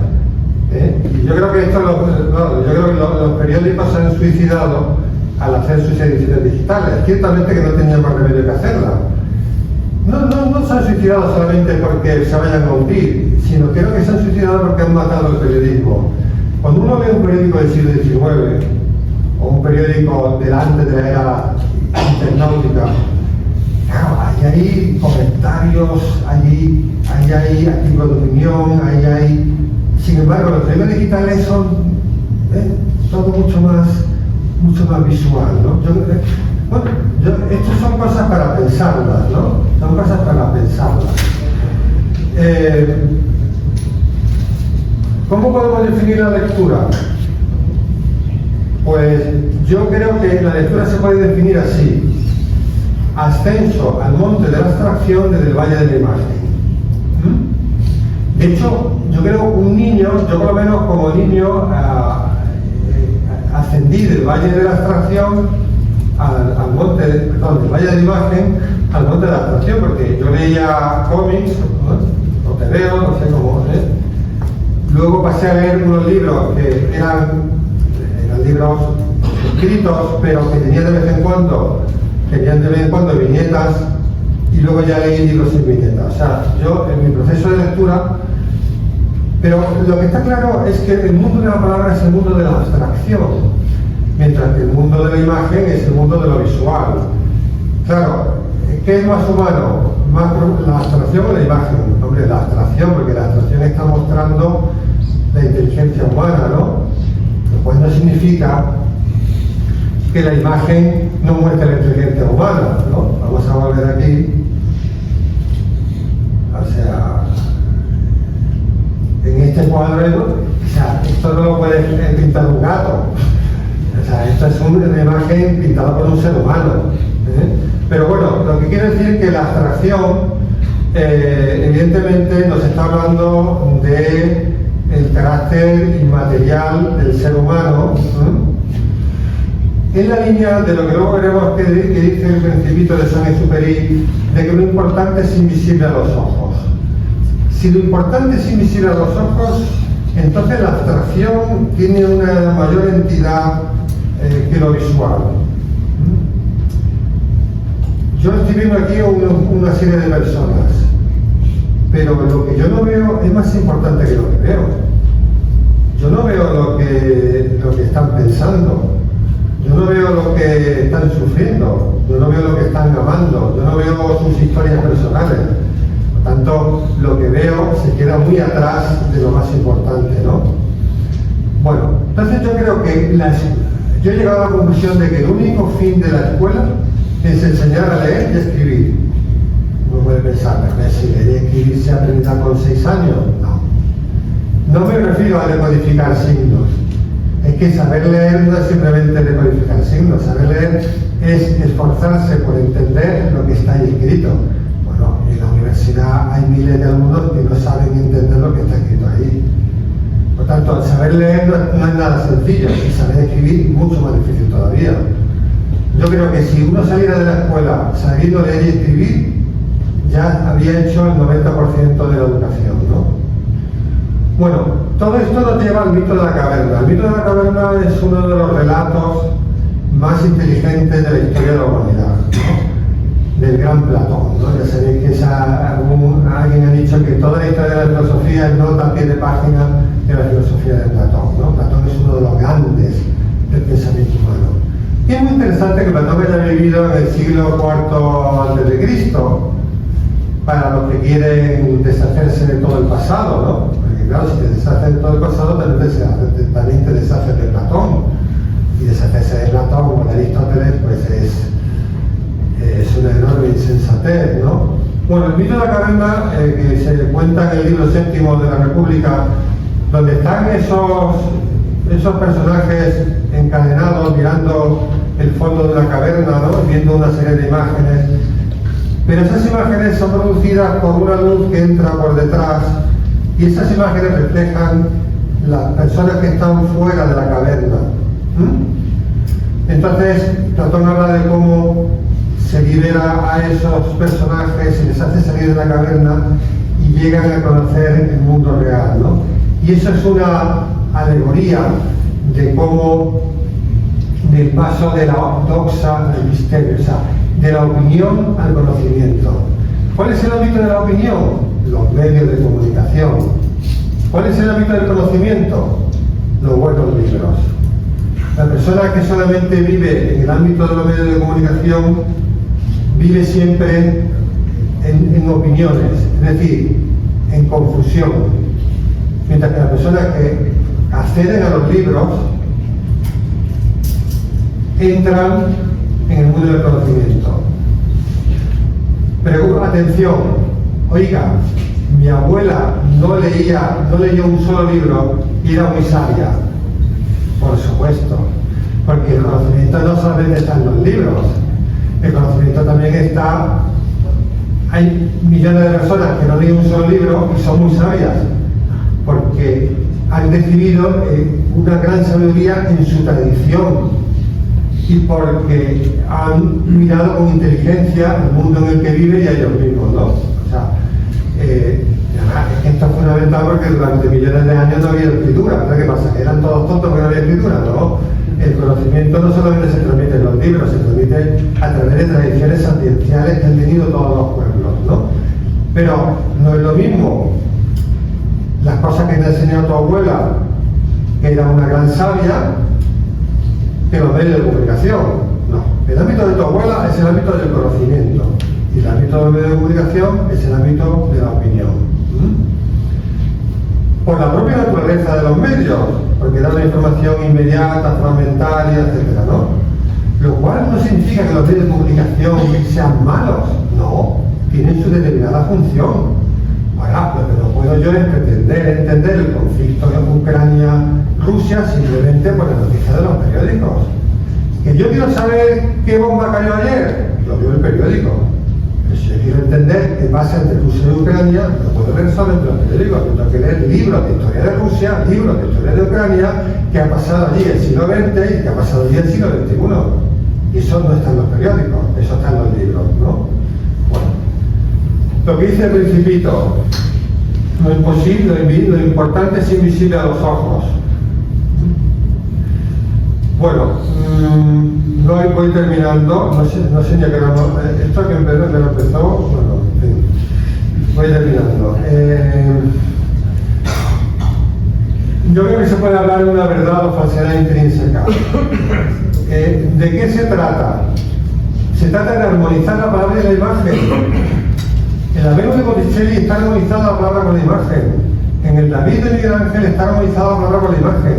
Y yo creo que los periódicos se han suicidado al hacer sus ediciones digitales. Ciertamente que no tenían más remedio que hacerla. No se han suicidado solamente porque se vayan a hundir, sino creo que se han suicidado porque han matado el periodismo. Cuando uno ve un periódico del siglo XIX o un periódico delante de la era internautica, claro, ahí hay comentarios, ahí hay artículos de opinión, ahí hay... Sin embargo, los medios digitales son todo mucho más visual, ¿no? Estas son cosas para pensarlas, ¿no? Son cosas para pensarlas. ¿Cómo podemos definir la lectura? Pues yo creo que la lectura se puede definir así: ascenso al monte de la abstracción desde el valle de la imagen. De hecho, yo creo que un niño, yo por lo menos como niño, ascendí del valle de la abstracción al monte, del valle de la imagen al monte de la abstracción, porque yo leía cómics, ¿no? O TVO, no sé cómo, Luego pasé a leer unos libros que eran libros escritos, pero que tenían de vez en cuando viñetas, y luego ya leí libros sin viñetas. O sea, yo en mi proceso de lectura... Pero lo que está claro es que el mundo de la palabra es el mundo de la abstracción, mientras que el mundo de la imagen es el mundo de lo visual. Claro, ¿Qué es más humano? ¿La abstracción o la imagen? Hombre, la abstracción, porque la abstracción está mostrando la inteligencia humana, ¿no? Lo cual no significa que la imagen no muestre la inteligencia humana, ¿no? Vamos a volver aquí. O sea, en este cuadro, o sea, esto no lo puede pintar un gato. O sea, esto es una imagen pintada por un ser humano. Pero bueno, lo que quiero decir es que la abstracción, evidentemente, nos está hablando de el carácter inmaterial del ser humano, en la línea de lo que luego veremos que dice el Principito de Saint-Exupéry, de que lo importante es invisible a los ojos. Si lo importante es invisible a los ojos, entonces la abstracción tiene una mayor entidad que lo visual. Yo estoy viendo aquí una serie de personas, pero lo que yo no veo es más importante que lo que veo. Yo no veo lo que están pensando, yo no veo lo que están sufriendo, yo no veo lo que están amando, yo no veo sus historias personales. Por tanto, lo que veo se queda muy atrás de lo más importante, ¿no? Bueno, entonces yo creo que yo he llegado a la conclusión de que el único fin de la escuela es enseñar a leer y escribir. Uno puede pensar, si leer y escribir se aprenderá con 6 años. No me refiero a decodificar signos. Es que saber leer no es simplemente decodificar signos. Saber leer es esforzarse por entender lo que está ahí escrito. Bueno, en la universidad hay miles de alumnos que no saben entender lo que está escrito ahí. Por tanto, saber leer no es nada sencillo, y saber escribir mucho más difícil todavía. Yo creo que si uno saliera de la escuela sabiendo leer y escribir, ya había hecho el 90% de la educación, ¿no? Bueno, todo esto nos lleva al mito de la caverna. El mito de la caverna es uno de los relatos más inteligentes de la historia de la humanidad, ¿no? Del gran Platón, ¿no? Ya sabéis que alguien ha dicho que toda la historia de la filosofía es nota a pie de página de la filosofía de Platón, ¿no? Platón es uno de los grandes del pensamiento humano. Y es muy interesante que Platón haya vivido en el siglo IV a.C., para los que quieren deshacerse de todo el pasado, ¿no? Porque claro, si te deshaces de todo el pasado, también te deshaces de Platón. Y deshacerse de Platón, como de Aristóteles, pues es una enorme insensatez, ¿no? Bueno, el mito de la caverna, que se cuenta en el libro séptimo de la República, donde están esos personajes encadenados mirando el fondo de la caverna, ¿no? Viendo una serie de imágenes, pero esas imágenes son producidas por una luz que entra por detrás y esas imágenes reflejan las personas que están fuera de la caverna. Entonces Platón habla de cómo se libera a esos personajes, se les hace salir de la caverna y llegan a conocer el mundo real, ¿no? Y eso es una alegoría de cómo, del paso de la doxa al misterio, o sea, de la opinión al conocimiento. ¿Cuál es el ámbito de la opinión? Los medios de comunicación. ¿Cuál es el ámbito del conocimiento? Los buenos libros. La persona que solamente vive en el ámbito de los medios de comunicación vive siempre en opiniones, es decir, en confusión. Mientras que las personas que acceden a los libros entran en el mundo del conocimiento. Pero atención, oiga, mi abuela no leyó un solo libro y era muy sabia. Por supuesto, porque el conocimiento no solamente está en los libros, el conocimiento también está. Hay millones de personas que no leen un solo libro y son muy sabias, porque han recibido una gran sabiduría en su tradición y porque han mirado con inteligencia el mundo en el que viven y a ellos mismos, ¿no? O sea, esto es fundamental porque durante millones de años no había escritura. ¿Qué pasa? ¿Que eran todos tontos porque no había escritura? No. El conocimiento no solamente se transmite en los libros, se transmite a través de tradiciones sapienciales que han tenido todos los pueblos, ¿no? Pero no es lo mismo las cosas que te ha enseñado tu abuela, que era una gran sabia, que los medios de comunicación. No. El ámbito de tu abuela es el ámbito del conocimiento. Y el ámbito del medio de comunicación es el ámbito de la opinión. Por la propia naturaleza de los medios, porque da una información inmediata, fragmentaria, etcétera, ¿no? Lo cual no significa que los medios de comunicación sean malos, no, tienen su determinada función. Ahora, lo que no puedo yo es pretender entender el conflicto de Ucrania-Rusia simplemente por la noticia de los periódicos. Que yo quiero saber qué bomba cayó ayer, lo veo en el periódico. Pero si yo quiero entender qué pasa entre Rusia y Ucrania, lo puedo ver solo entre los periódicos. Yo tengo que leer libros de historia de Rusia, libros de historia de Ucrania, que ha pasado allí el siglo XX y que ha pasado allí el siglo XXI. Y eso no está en los periódicos, eso está en los libros, ¿no? Bueno, lo que dice el Principito, lo imposible, lo importante es invisible a los ojos. Bueno, no voy terminando, no sé ni a qué hora, esto que empezó, bueno, en fin, voy terminando. Yo creo que se puede hablar de una verdad o falsedad intrínseca. ¿De qué se trata? Se trata de armonizar la palabra y la imagen. En la Venus de Botticelli está armonizada la palabra con la imagen. En el David de Miguel Ángel está armonizada la palabra con la imagen.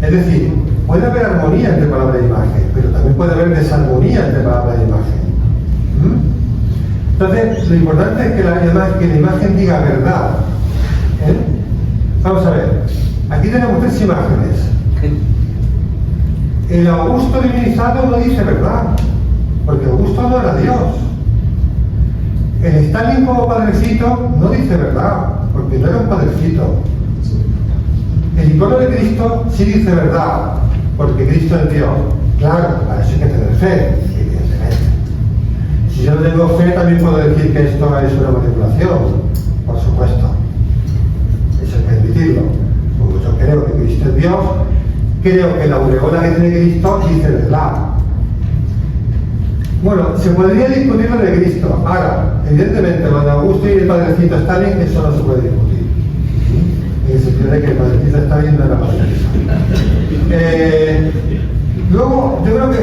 Es decir, puede haber armonía entre palabra e imagen, pero también puede haber desarmonía entre palabra e imagen. Entonces, lo importante es que la imagen diga verdad. Vamos a ver, aquí tenemos tres imágenes. El Augusto divinizado no dice verdad, porque Augusto no era Dios. El Stalin como padrecito no dice verdad, porque no era un padrecito. El icono de Cristo sí dice verdad, porque Cristo es Dios. Claro, para eso hay que tener fe, evidentemente. Si yo no tengo fe, también puedo decir que esto es una manipulación, por supuesto. Eso hay que admitirlo. Como yo creo que Cristo es Dios, creo que la aureola que tiene Cristo dice verdad. Bueno, se podría discutir lo de Cristo. Ahora, evidentemente, lo de Augusto y el padrecito Stalin, eso no se puede discutir. En el sentido de que el padrecito Stalin no era padrecito. Luego, yo creo que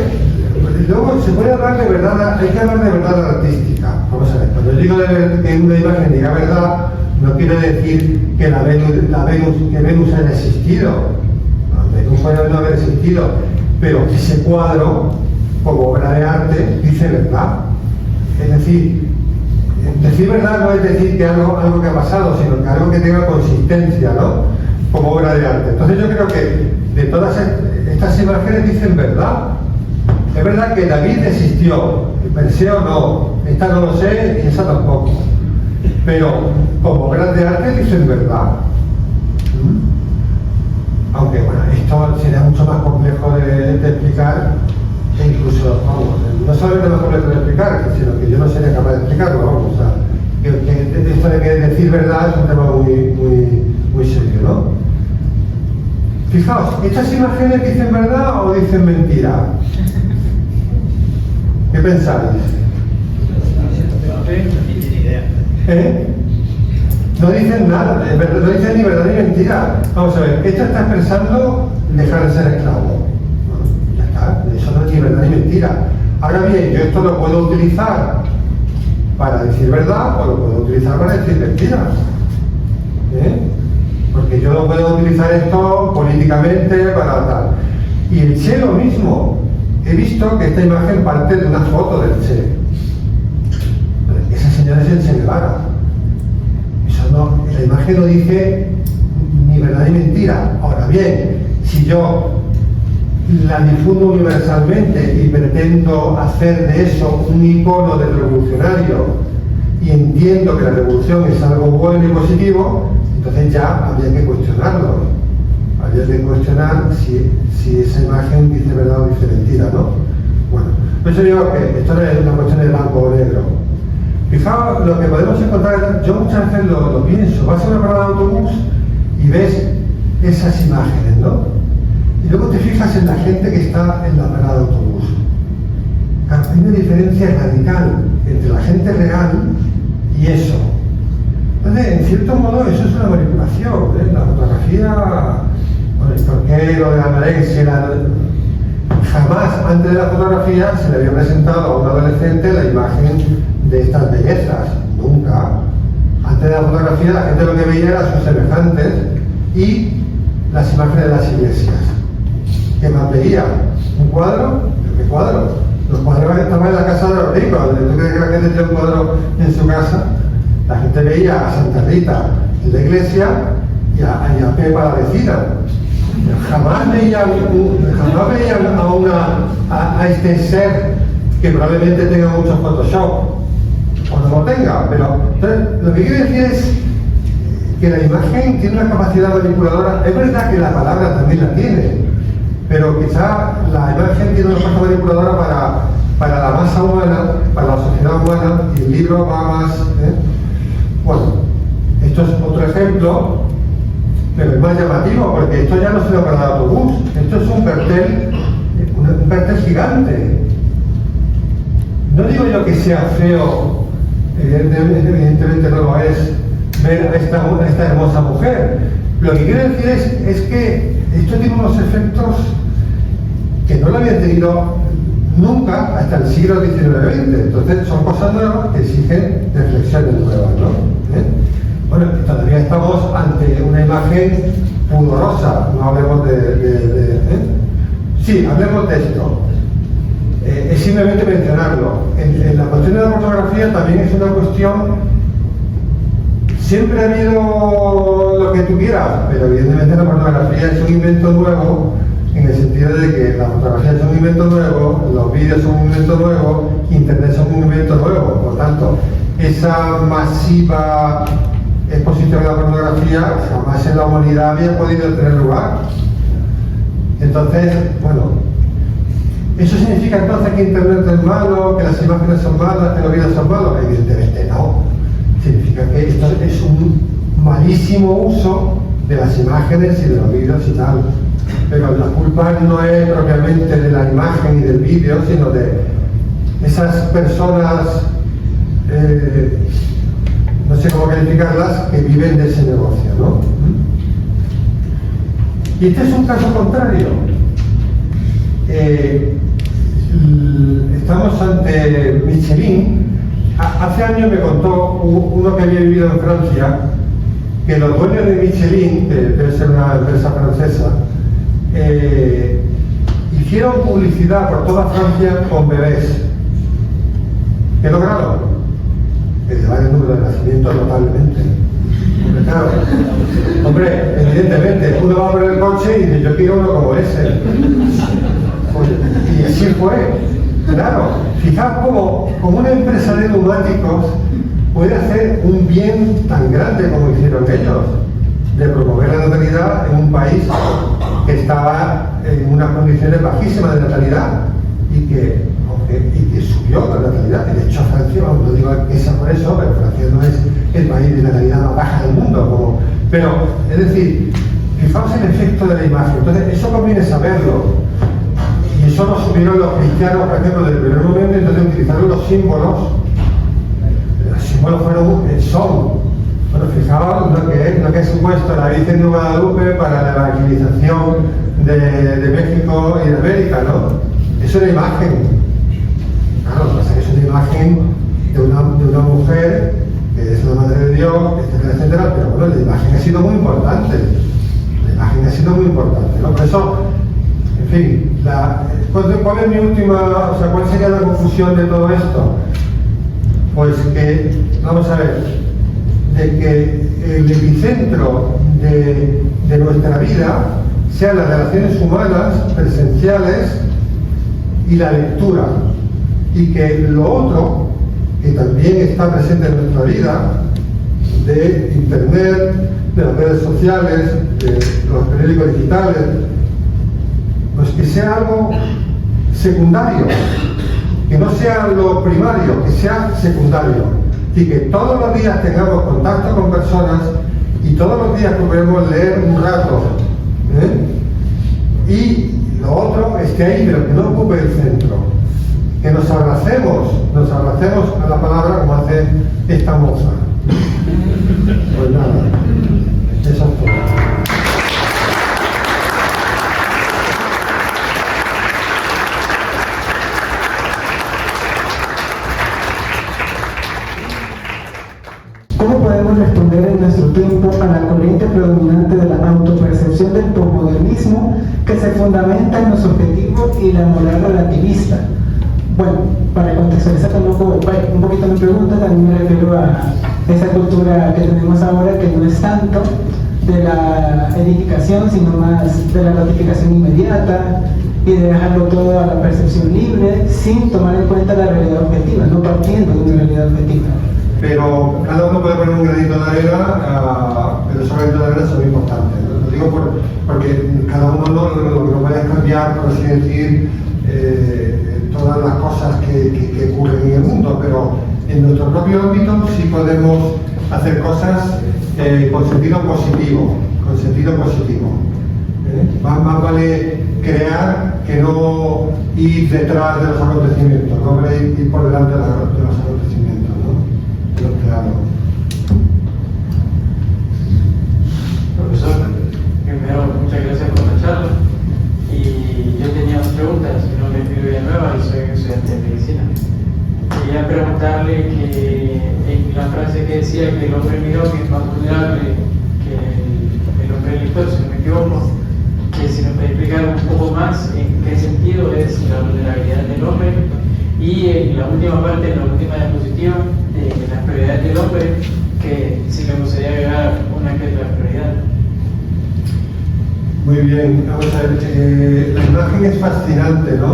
luego se puede hablar de verdad, hay que hablar de verdad artística. Vamos a ver, cuando yo digo que una imagen diga verdad, no quiere decir que Venus haya existido. Venus puede no haber existido, pero ese cuadro, como obra de arte, dice verdad. Es decir verdad no es decir que algo que ha pasado, sino que algo que tenga consistencia, ¿no? Como obra de arte. Entonces yo creo que de todas estas imágenes dicen verdad. Es verdad que David existió, el Perseo no, esta no lo sé y esa tampoco. Pero como obras de arte dicen verdad. Aunque bueno, esto sería mucho más complejo de explicar, e incluso, vamos, no solamente más complejo de explicar, sino que yo no sería capaz de explicarlo, vamos, o sea, que esto de que decir verdad es un tema muy serio, ¿no? Fijaos, ¿estas imágenes dicen verdad o dicen mentira? ¿Qué pensáis? No dicen nada, no dicen ni verdad ni mentira. Vamos a ver, esto está expresando dejar de ser esclavo. Bueno, ya está, eso no es ni verdad ni mentira. Ahora bien, yo esto lo puedo utilizar para decir verdad o lo puedo utilizar para decir mentiras. Porque yo no puedo utilizar esto políticamente para tal. Y el Che lo mismo. He visto que esta imagen parte de una foto del Che. Esa señora es el Che Guevara. Eso no, la imagen no dice ni verdad ni mentira. Ahora bien, si yo la difundo universalmente y pretendo hacer de eso un icono del revolucionario y entiendo que la revolución es algo bueno y positivo, entonces ya habría que cuestionarlo. Habría que cuestionar si esa imagen dice verdad o dice mentira, ¿no? Bueno, por eso digo que esto no es una cuestión de blanco o negro. Fijaos lo que podemos encontrar, yo muchas veces lo pienso, vas a una parada de autobús y ves esas imágenes, ¿no? Y luego te fijas en la gente que está en la parada de autobús. Hay una diferencia radical entre la gente real y eso. Entonces, en cierto modo, eso es una manipulación, ¿eh? La fotografía, bueno, ¿por qué lo de la anorexia? Jamás antes de la fotografía se le había presentado a un adolescente la imagen de estas bellezas, nunca. Antes de la fotografía la gente lo que veía era sus semejantes y las imágenes de las iglesias. ¿Qué más veía? ¿Un cuadro? ¿Qué cuadro? Los cuadros estaban en la casa de los ricos. ¿Tú crees que la gente tenía un cuadro en su casa? La gente veía a Santa Rita en la iglesia y a Pepa la vecina. Jamás veían a este ser que probablemente tenga mucho Photoshop o no lo tenga, pero entonces, lo que quiero decir es que la imagen tiene una capacidad manipuladora. Es verdad que la palabra también la tiene, pero quizá la imagen tiene una capacidad manipuladora para la masa humana, para la sociedad humana, y el libro va más. Bueno, esto es otro ejemplo, pero es más llamativo porque esto ya no es una parada de autobús, esto es un cartel gigante. No digo yo que sea feo, evidentemente no lo es, ver a esta hermosa mujer. Lo que quiero decir es que esto tiene unos efectos que no lo habían tenido nunca hasta el siglo XIX-XX. Entonces son cosas nuevas que exigen reflexiones nuevas, ¿no? Bueno, todavía estamos ante una imagen pudorosa, no hablemos Sí, hablemos de esto. Es simplemente mencionarlo. En la cuestión de la fotografía también es una cuestión. Siempre ha habido lo que tú quieras, pero evidentemente la fotografía es un invento nuevo, en el sentido de que la fotografía es un invento nuevo, los vídeos son un invento nuevo, Internet son un invento nuevo. Por tanto, esa masiva exposición de la fotografía jamás en la humanidad había podido tener lugar. Entonces, bueno, ¿eso significa entonces que Internet es malo, que las imágenes son malas, que los vídeos son malos? Evidentemente no. Significa que esto es un malísimo uso de las imágenes y de los vídeos y tal. Pero la culpa no es propiamente de la imagen y del vídeo, sino de esas personas, no sé cómo calificarlas, que viven de ese negocio, ¿no? Y este es un caso contrario. Estamos ante Michelin. Hace años me contó uno que había vivido en Francia que los dueños de Michelin, que debe ser una empresa francesa, hicieron publicidad por toda Francia con bebés. ¿Qué lograron? Elevar el número de nacimientos notablemente. Claro. Hombre, evidentemente, uno va por el coche y dice, yo quiero uno como ese. Y así fue. Claro, fijaos cómo una empresa de neumáticos puede hacer un bien tan grande como hicieron ellos, de promover la natalidad en un país que estaba en unas condiciones bajísimas de natalidad y que subió la natalidad. De hecho, Francia, no digo que sea por eso, pero Francia no es el país de natalidad más baja del mundo. Pero, es decir, fijaos el efecto de la imagen. Entonces, eso conviene saberlo. Y eso lo supieron los cristianos, por ejemplo, desde el primer momento. Entonces utilizaron los símbolos. Los símbolos son. Bueno, fijaos lo que ha supuesto la Virgen de Guadalupe para la evangelización de México y de América, ¿no? Es una imagen. Claro, lo que pasa es que es una imagen de una mujer que es la Madre de Dios, etcétera, etcétera, pero bueno, la imagen ha sido muy importante. La imagen ha sido muy importante, ¿no? Por eso, en fin, ¿cuál es mi última, cuál sería la conclusión de todo esto? Pues que, vamos a ver, de que el epicentro de nuestra vida sean las relaciones humanas, presenciales y la lectura. Y que lo otro, que también está presente en nuestra vida, de Internet, de las redes sociales, de los periódicos digitales, pues que sea algo secundario, que no sea lo primario, que sea secundario, y que todos los días tengamos contacto con personas y todos los días podemos leer un rato, y lo otro esté ahí, pero que no ocupe el centro. Que nos abracemos a la palabra como hace esta moza. Pues nada, eso es todo. ¿Cómo podemos responder en nuestro tiempo a la corriente predominante de la autopercepción del posmodernismo que se fundamenta en los objetivos y la moral relativista? Bueno, para contextualizar un poquito mi pregunta, también me refiero a esa cultura que tenemos ahora que no es tanto de la edificación, sino más de la gratificación inmediata y de dejarlo todo a la percepción libre sin tomar en cuenta la realidad objetiva, no partiendo de una realidad objetiva. Pero cada uno puede poner un granito de arena, pero esos granitos de arena son importantes. Lo digo porque cada uno lo que no puede es cambiar, por así decir, todas las cosas que ocurren en el mundo, pero en nuestro propio ámbito sí podemos hacer cosas con sentido positivo, Más vale crear que no ir detrás de los acontecimientos, no vale ir por delante de los acontecimientos, ¿no? Los creados. Profesor, primero muchas gracias por la charla. Y yo tenía dos preguntas, mi nombre es Miguel Villanueva y soy estudiante de medicina. Quería preguntarle que en la frase que decía que el hombre mirón es más vulnerable que el hombre lector, si no me equivoco, que si nos puede explicar un poco más en qué sentido es la vulnerabilidad del hombre, y en la última parte, en la última diapositiva, de las prioridades del hombre, que si me gustaría agregar una que otra prioridad. Muy bien, vamos a ver, la imagen es fascinante, ¿no?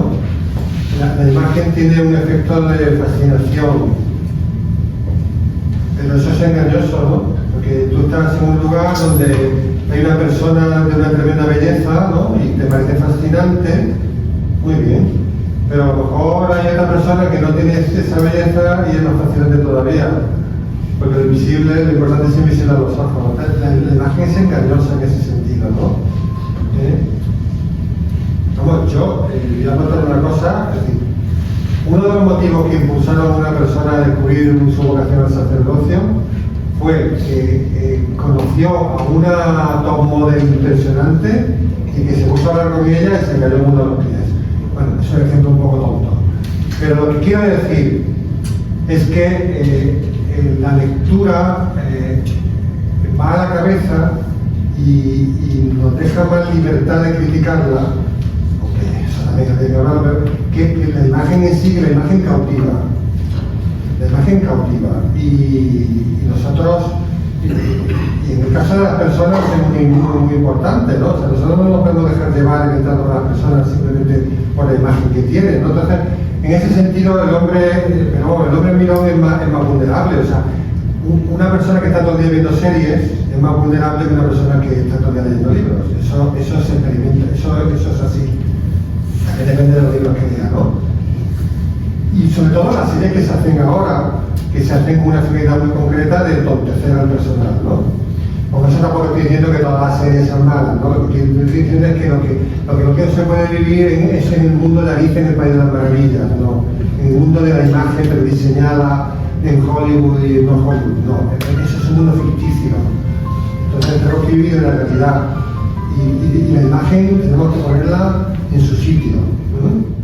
La imagen tiene un efecto de fascinación, pero eso es engañoso, ¿no? Porque tú estás en un lugar donde hay una persona de una tremenda belleza, ¿no? Y te parece fascinante, muy bien, pero a lo mejor hay otra persona que no tiene esa belleza y es más fascinante todavía, porque lo invisible, lo importante es invisible a los ojos. La imagen es engañosa en ese sentido, ¿no? Vamos, yo voy a contar una cosa, es decir, uno de los motivos que impulsaron a una persona a descubrir su vocación al sacerdocio fue que conoció a una top model impresionante y que se puso a hablar con ella y se cayó el mundo a los pies. Bueno, eso es un ejemplo un poco tonto. Pero lo que quiero decir es que la lectura va a la cabeza y nos deja más libertad de criticarla, aunque eso también hay que hablarlo, pero que la imagen en sí, que la imagen cautiva. La imagen cautiva. Y nosotros, y en el caso de las personas es muy importante, ¿no? O sea, nosotros no nos podemos dejar llevar en el trato de las personas simplemente por la imagen que tienen, ¿no? Entonces, en ese sentido, el hombre mirón es más vulnerable, o sea, una persona que está todo el día viendo series es más vulnerable que una persona que está todo el día leyendo libros. Eso se experimenta, eso es así. También depende de los libros que lea, ¿no? Y sobre todo las series que se hacen ahora, que se hacen con una finalidad muy concreta de entontecer al personal, ¿no? Por eso tampoco estoy diciendo que todas las series son malas, ¿no? Lo que estoy diciendo es que lo que no se puede vivir es en el mundo de Alicia en el País de las Maravillas, ¿no? En el mundo de la imagen prediseñada en Hollywood y no Hollywood, no. Eso es un mundo ficticio. Entonces tenemos que vivir en la realidad. Y la imagen tenemos que ponerla en su sitio, ¿no?